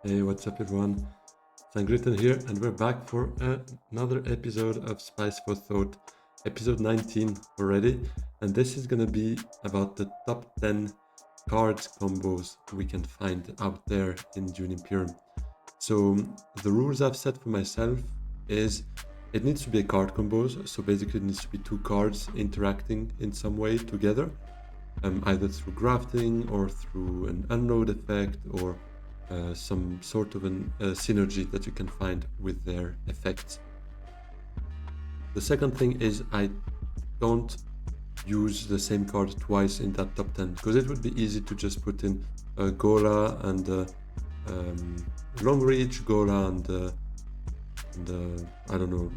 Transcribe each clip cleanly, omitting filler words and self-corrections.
Hey, what's up everyone? Sangritan here, and we're back for another episode of Spice for Thought, episode 19 already, and this is gonna be about the top 10 cards combos we can find out there in Dune Imperium. So the rules I've set for myself is it needs to be a card combos, so basically it needs to be two cards interacting in some way together, either through grafting or through an unload effect or some sort of a synergy that you can find with their effects. The second thing is I don't use the same card twice in that top 10 because it would be easy to just put in Ghola and long reach, Ghola and I don't know,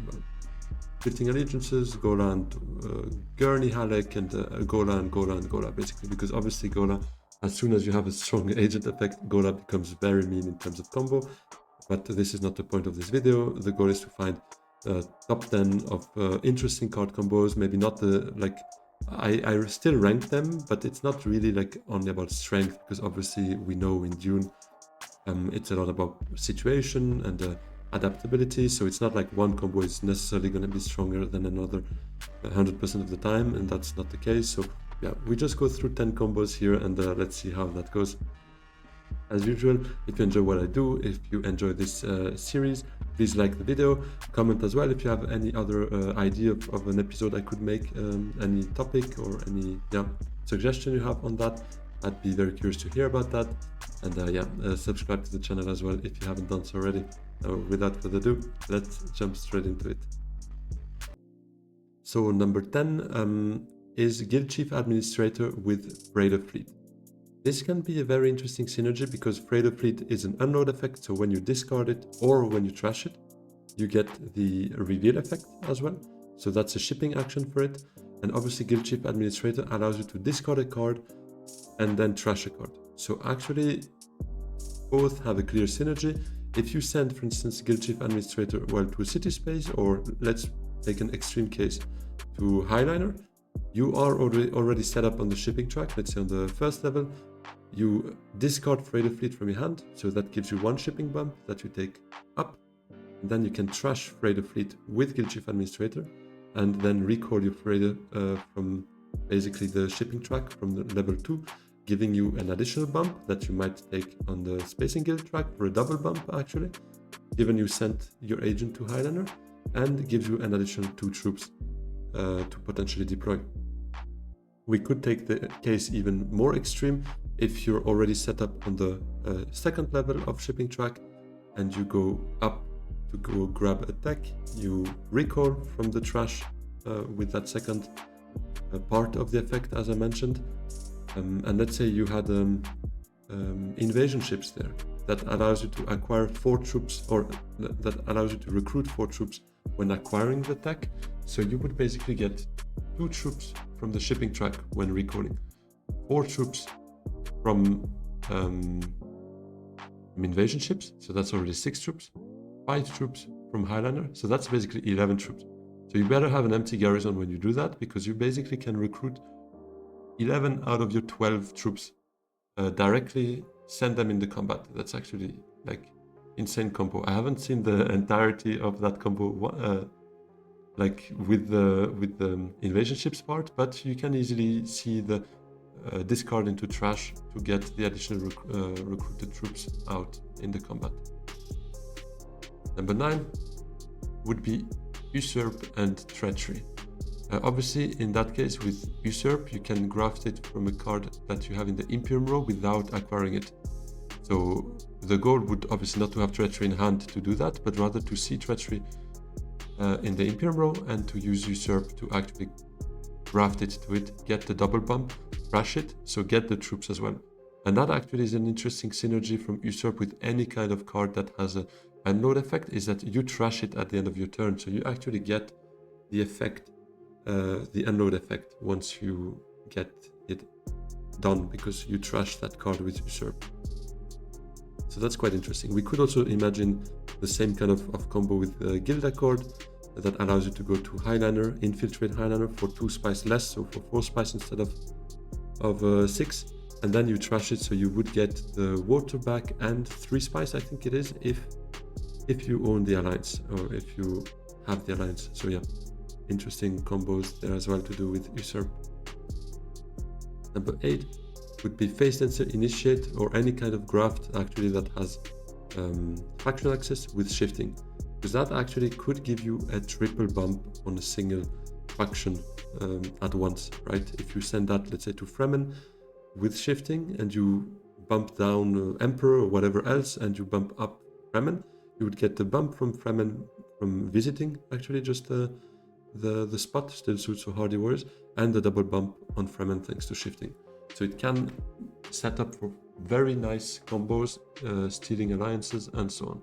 Shifting Allegiances, Ghola and Gurney Halleck, and Ghola and Ghola and Ghola, basically, because obviously Ghola, as soon as you have a strong agent effect, Ghola becomes very mean in terms of combo. But this is not the point of this video. The goal is to find top 10 of interesting card combos. Maybe not the, like, I still rank them, but it's not really like only about strength, because obviously we know in Dune it's a lot about situation and adaptability, so it's not like one combo is necessarily going to be stronger than another 100% of the time, and that's not the case. So yeah, we just go through 10 combos here, and let's see how that goes. As usual, if you enjoy what I do, if you enjoy this series, please like the video, comment as well if you have any other idea of an episode I could make, any topic or any suggestion you have on that. I'd be very curious to hear about that. And subscribe to the channel as well if you haven't done so already. Without further ado, let's jump straight into it. So number 10 is Guild Chief Administrator with Freighter Fleet. This can be a very interesting synergy because Freighter Fleet is an unload effect, so when you discard it or when you trash it, you get the reveal effect as well. So that's a shipping action for it. And obviously Guild Chief Administrator allows you to discard a card and then trash a card. So actually both have a clear synergy. If you send, for instance, Guild Chief Administrator to a city space, or let's take an extreme case to Highliner, you are already set up on the shipping track. Let's say on the first level, you discard Freighter Fleet from your hand, so that gives you one shipping bump that you take up, and then you can trash Freighter Fleet with Guild Chief Administrator, and then recall your Freighter from basically the shipping track from the level 2, giving you an additional bump that you might take on the Spacing Guild track for a double bump actually, given you sent your agent to Highliner, and gives you an additional 2 troops to potentially deploy. We could take the case even more extreme if you're already set up on the second level of shipping track and you go up to go grab a tech, you recall from the trash with that second part of the effect, as I mentioned. And let's say you had invasion ships there that allows you to acquire 4 troops, or that allows you to recruit 4 troops when acquiring the tech. So you would basically get 2 troops from the shipping track when recalling, 4 troops from invasion ships, so that's already 6 troops, 5 troops from Highliner, so that's basically 11 troops. So you better have an empty garrison when you do that, because you basically can recruit 11 out of your 12 troops directly, send them in the combat. That's actually like insane combo. I haven't seen the entirety of that combo like with the invasion ships part, but you can easily see the discard into trash to get the additional recruited troops out in the combat. Number 9 would be Usurp and Treachery. Obviously, in that case, with Usurp, you can graft it from a card that you have in the Imperium row without acquiring it. So the goal would obviously not to have Treachery in hand to do that, but rather to see Treachery in the Imperium row and to use Usurp to actually graft it to it, get the double bump, trash it, so get the troops as well. And that actually is an interesting synergy from Usurp with any kind of card that has a unload effect, is that you trash it at the end of your turn, so you actually get the effect, the unload effect, once you get it done, because you trash that card with Usurp. So that's quite interesting. We could also imagine the same kind of combo with Guild Accord that allows you to go to Highliner, infiltrate Highliner for 2 spice less, so for 4 spice instead of 6, and then you trash it, so you would get the water back and 3 spice, I think it is, if you own the alliance or if you have the alliance. So yeah, interesting combos there as well to do with Usurp. Number 8 would be Phase Dancer Initiate, or any kind of Graft actually that has faction access with shifting, because that actually could give you a triple bump on a single faction at once, right? If you send that, let's say, to Fremen with shifting, and you bump down Emperor or whatever else, and you bump up Fremen, you would get the bump from Fremen from visiting, actually just the spot, still suits or hardy warriors, and the double bump on Fremen thanks to shifting. So it can set up for very nice combos, stealing alliances and so on.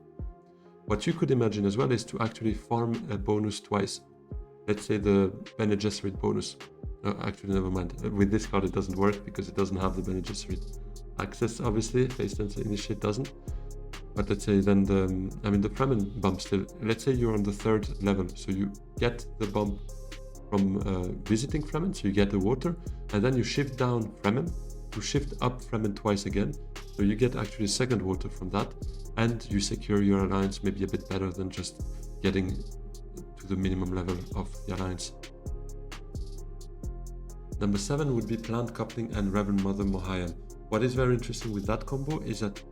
What you could imagine as well is to actually farm a bonus twice. Let's say the Bene Gesserit bonus. Actually, never mind. With this card it doesn't work because it doesn't have the Bene Gesserit access, obviously. Phase Dancer Initiate doesn't. But let's say then the Fremen bump still. Let's say you're on the 3rd level, so you get the bump from visiting Fremen, so you get the water, and then you shift down Fremen to shift up Fremen twice again, so you get actually 2nd water from that, and you secure your alliance maybe a bit better than just getting to the minimum level of the alliance. Number 7 would be Plant Coupling and Reverend Mother Mohayam. What is very interesting with that combo is that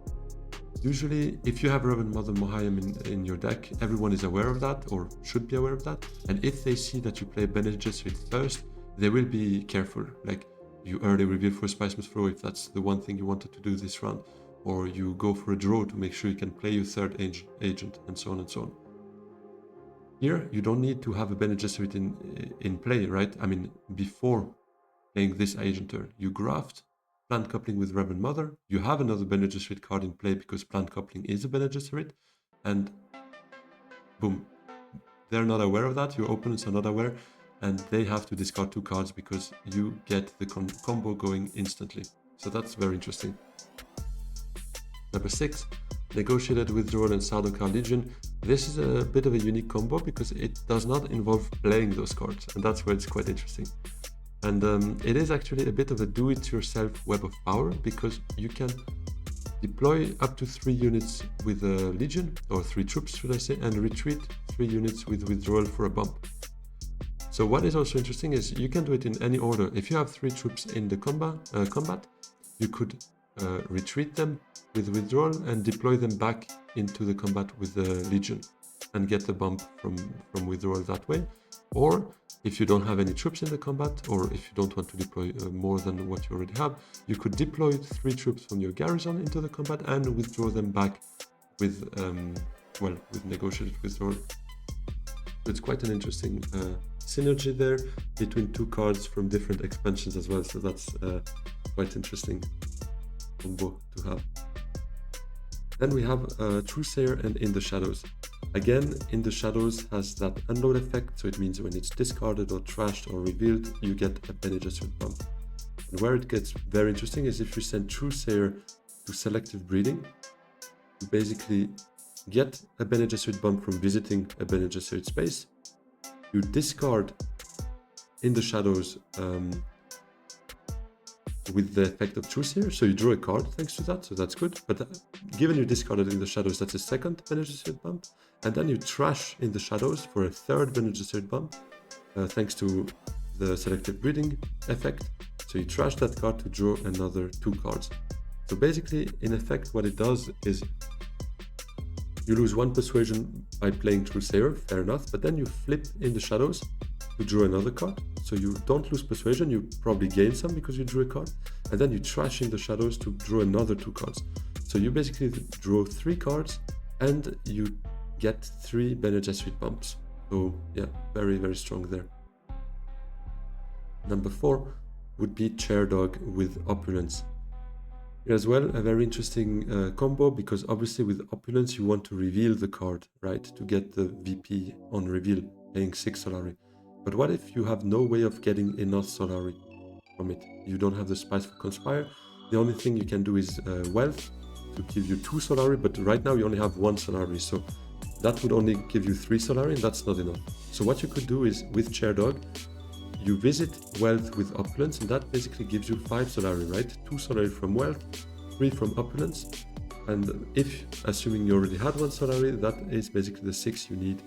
usually, if you have Reverend Mother Mohayam in your deck, everyone is aware of that, or should be aware of that. And if they see that you play Bene Gesserit first, they will be careful. Like, you early reveal for a Spice Must Flow if that's the one thing you wanted to do this round. Or you go for a draw to make sure you can play your 3rd agent, and so on and so on. Here, you don't need to have a Bene Gesserit in play, right? I mean, before playing this agent turn, you graft, Plant Coupling with Reverend Mother, you have another Bene Gesserit card in play because Plant Coupling is a Bene Gesserit, and boom, they're not aware of that, your opponents are not aware, and they have to discard 2 cards because you get the combo going instantly. So that's very interesting. Number 6, Negotiated Withdrawal and Sardaukar Legion. This is a bit of a unique combo because it does not involve playing those cards, and that's where it's quite interesting. And it is actually a bit of a do-it-yourself web of power, because you can deploy up to 3 units with a Legion, or 3 troops should I say, and retreat 3 units with withdrawal for a bump. So what is also interesting is you can do it in any order. If you have 3 troops in the combat, you could retreat them with withdrawal and deploy them back into the combat with the Legion and get the bump from withdrawal that way. Or if you don't have any troops in the combat, or if you don't want to deploy more than what you already have, you could deploy 3 troops from your garrison into the combat and withdraw them back with negotiated withdrawal. So it's quite an interesting synergy there between 2 cards from different expansions as well. So that's quite interesting combo to have. Then we have Truthsayer and In the Shadows. Again, In the Shadows has that unload effect, so it means when it's discarded or trashed or revealed, you get a Bene Gesserit bump. And where it gets very interesting is if you send Truthsayer to selective breeding, you basically get a Bene Gesserit bump from visiting a Bene Gesserit space. You discard In the Shadows with the effect of Truthsayer, so you draw a card thanks to that, so that's good. But given you discarded In the Shadows, that's a 2nd Bene Gesserit bump, and then you trash In the Shadows for a 3rd Bene Gesserit bump, thanks to the selective breeding effect. So you trash that card to draw another 2 cards. So basically, in effect, what it does is you lose 1 persuasion by playing Truthsayer, fair enough, but then you flip In the Shadows to draw another card. So you don't lose persuasion, you probably gain some because you drew a card, and then you trash In the Shadows to draw another 2 cards. So you basically draw 3 cards and you get 3 Bene Gesserit bumps. So yeah, very, very strong there. Number 4 would be Chairdog with Opulence. Here as well, a very interesting combo, because obviously with Opulence you want to reveal the card, right, to get the VP on reveal, paying 6 Solari. But what if you have no way of getting enough Solari from it? You don't have the spice for Conspire. The only thing you can do is Wealth to give you 2 Solari, but right now you only have 1 Solari, so that would only give you 3 Solari, and that's not enough. So what you could do is, with Chairdog, you visit wealth with opulence, and that basically gives you 5 Solari, right? 2 Solari from wealth, 3 from opulence, and if, assuming you already had 1 Solari, that is basically the 6 you need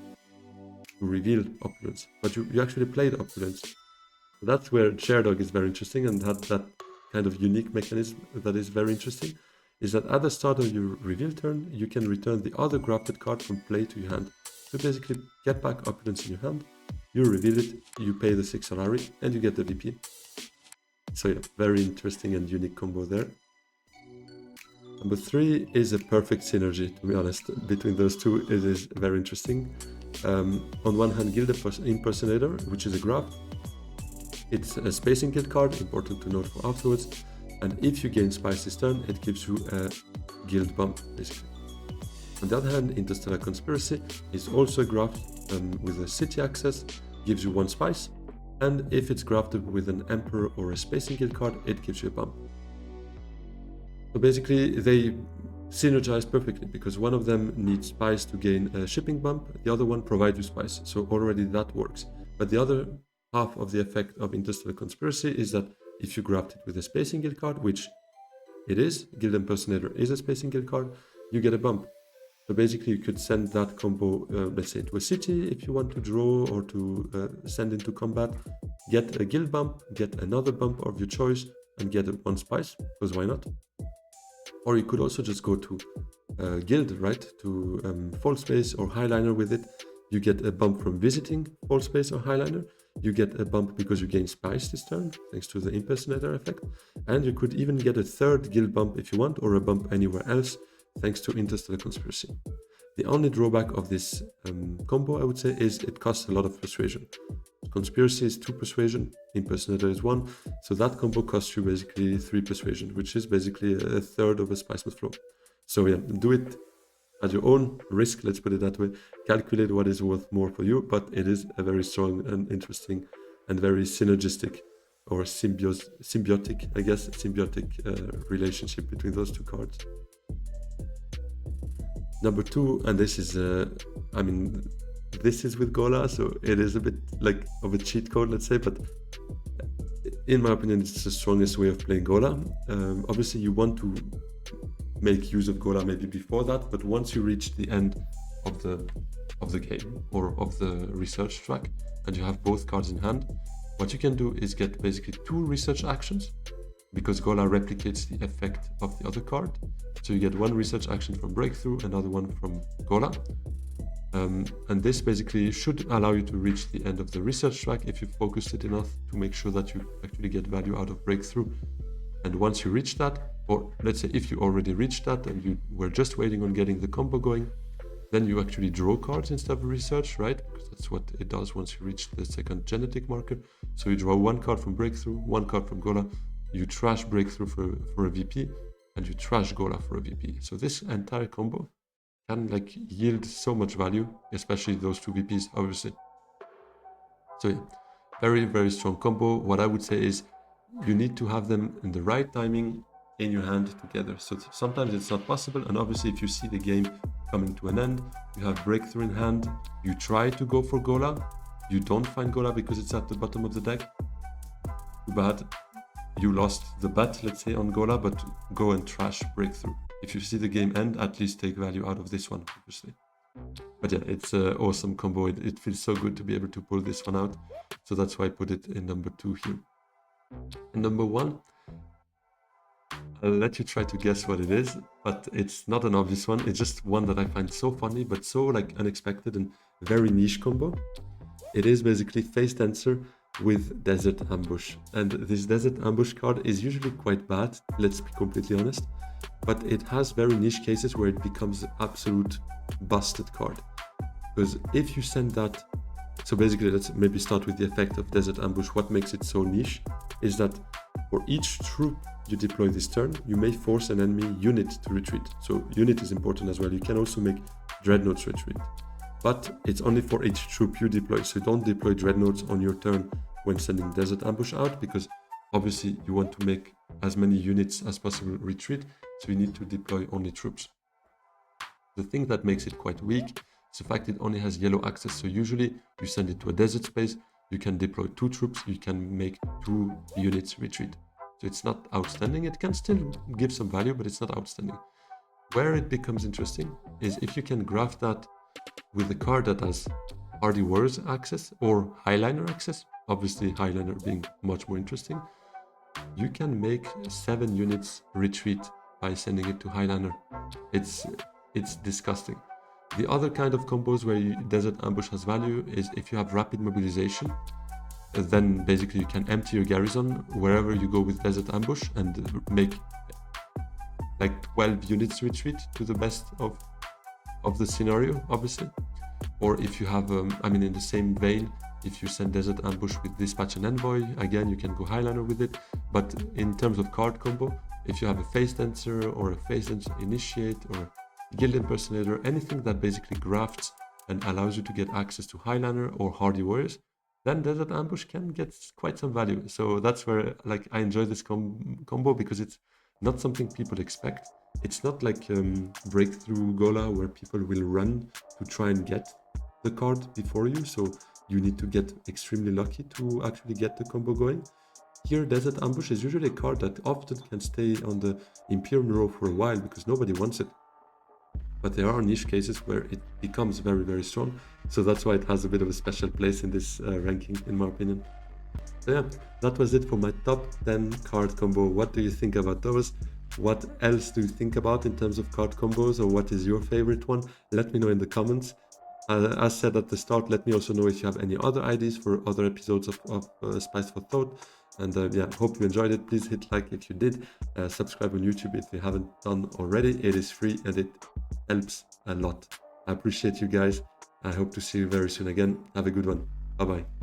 to reveal opulence. But you actually played opulence. So that's where Chairdog is very interesting, and had that kind of unique mechanism that is very interesting, is that at the start of your reveal turn, you can return the other grafted card from play to your hand. So basically get back opulence in your hand, you reveal it, you pay the 6 Solari, and you get the VP. So yeah, very interesting and unique combo there. Number 3 is a perfect synergy, to be honest. Between those two, it is very interesting. On one hand, Guild Impersonator, which is a Graft. It's a spacing guild card, important to note for afterwards. And if you gain Spice this turn, it gives you a guild bump, basically. On the other hand, Interstellar Conspiracy is also a Graft with a city access, gives you 1 Spice. And if it's grafted with an Emperor or a spacing guild card, it gives you a bump. So basically, they synergize perfectly because one of them needs Spice to gain a shipping bump, the other one provides you Spice, so already that works. But the other half of the effect of Interstellar Conspiracy is that if you graft it with a spacing guild card, which it is, Guild Impersonator is a spacing guild card, you get a bump. So basically you could send that combo, let's say, to a city if you want to draw or to send into combat, get a guild bump, get another bump of your choice, and get 1 Spice, because why not? Or you could also just go to guild, right, to Fall Space or Highliner with it. You get a bump from visiting Fall Space or Highliner. You get a bump because you gain Spice this turn, thanks to the Impersonator effect. And you could even get a 3rd guild bump if you want, or a bump anywhere else, thanks to Interstellar Conspiracy. The only drawback of this combo, I would say, is it costs a lot of persuasion. Conspiracy is 2 persuasion, Impersonator is 1, so that combo costs you basically 3 persuasion, which is basically a third of a Spice Flow. So yeah, do it at your own risk, let's put it that way. Calculate what is worth more for you, but it is a very strong and interesting and very synergistic or symbiotic, I guess, relationship between those 2 cards. Number 2, and this is, this is with Ghola, so it is a bit like of a cheat code, let's say, but in my opinion, it's the strongest way of playing Ghola. Obviously, you want to make use of Ghola maybe before that, but once you reach the end of the game or of the research track and you have both cards in hand, what you can do is get basically 2 research actions, because Ghola replicates the effect of the other card. So you get 1 research action from Breakthrough, another one from Ghola. And this basically should allow you to reach the end of the research track if you focused it enough to make sure that you actually get value out of Breakthrough. And once you reach that, or let's say if you already reached that and you were just waiting on getting the combo going, then you actually draw cards instead of research, right? Because that's what it does once you reach the 2nd genetic marker. So you draw 1 card from Breakthrough, 1 card from Ghola, you trash Breakthrough for a VP, and you trash Ghola for a VP. So this entire combo can like yield so much value, especially those 2 VPs, obviously. So yeah, very, very strong combo. What I would say is you need to have them in the right timing in your hand together. So sometimes it's not possible, and obviously if you see the game coming to an end, you have Breakthrough in hand, you try to go for Ghola, you don't find Ghola because it's at the bottom of the deck. Too bad. You lost the bet, let's say, on Ghola, but go and trash Breakthrough. If you see the game end, at least take value out of this one, obviously. But yeah, it's an awesome combo. It feels so good to be able to pull this one out. So that's why I put it in number 2 here. And number 1, I'll let you try to guess what it is, but it's not an obvious one. It's just one that I find so funny, but so like unexpected and very niche combo. It is basically Face Dancer with Desert Ambush. And this Desert Ambush card is usually quite bad, let's be completely honest, but it has very niche cases where it becomes absolute busted card. Because if you send that, so basically let's maybe start with the effect of Desert Ambush. What makes it so niche is that for each troop you deploy this turn, you may force an enemy unit to retreat. So unit is important as well. You can also make Dreadnoughts retreat, but it's only for each troop you deploy. So don't deploy Dreadnoughts on your turn when sending Desert Ambush out, because obviously you want to make as many units as possible retreat, so you need to deploy only troops. The thing that makes it quite weak is the fact it only has yellow access, so usually you send it to a desert space, you can deploy 2 troops, you can make 2 units retreat. So it's not outstanding. It can still give some value, but it's not outstanding. Where it becomes interesting is if you can graft that with a card that has Hardy Warriors access or Highliner access, obviously Highliner being much more interesting, you can make 7 units retreat by sending it to Highliner. It's disgusting. The other kind of combos where Desert Ambush has value is if you have rapid mobilization, then basically you can empty your garrison wherever you go with Desert Ambush and make like 12 units retreat to the best of the scenario, obviously. Or if you have, in the same vein, if you send Desert Ambush with Dispatch and Envoy, again, you can go Highliner with it. But in terms of card combo, if you have a Phase Dancer or a Phase Dancer Initiate or Guild Impersonator, anything that basically grafts and allows you to get access to Highliner or Hardy Warriors, then Desert Ambush can get quite some value. So that's where I enjoy this combo because it's not something people expect. It's not like Breakthrough Ghola where people will run to try and get the card before you. So you need to get extremely lucky to actually get the combo going. Here, Desert Ambush is usually a card that often can stay on the Imperium row for a while because nobody wants it. But there are niche cases where it becomes very, very strong. So that's why it has a bit of a special place in this ranking, in my opinion. So yeah, that was it for my top 10 card combo. What do you think about those? What else do you think about in terms of card combos, or what is your favorite one? Let me know in the comments. As said at the start, let me also know if you have any other ideas for other episodes of Spice for Thought. And yeah, hope you enjoyed it. Please hit like if you did. Subscribe on YouTube if you haven't done already. It is free and it helps a lot. I appreciate you guys. I hope to see you very soon again. Have a good one. Bye bye.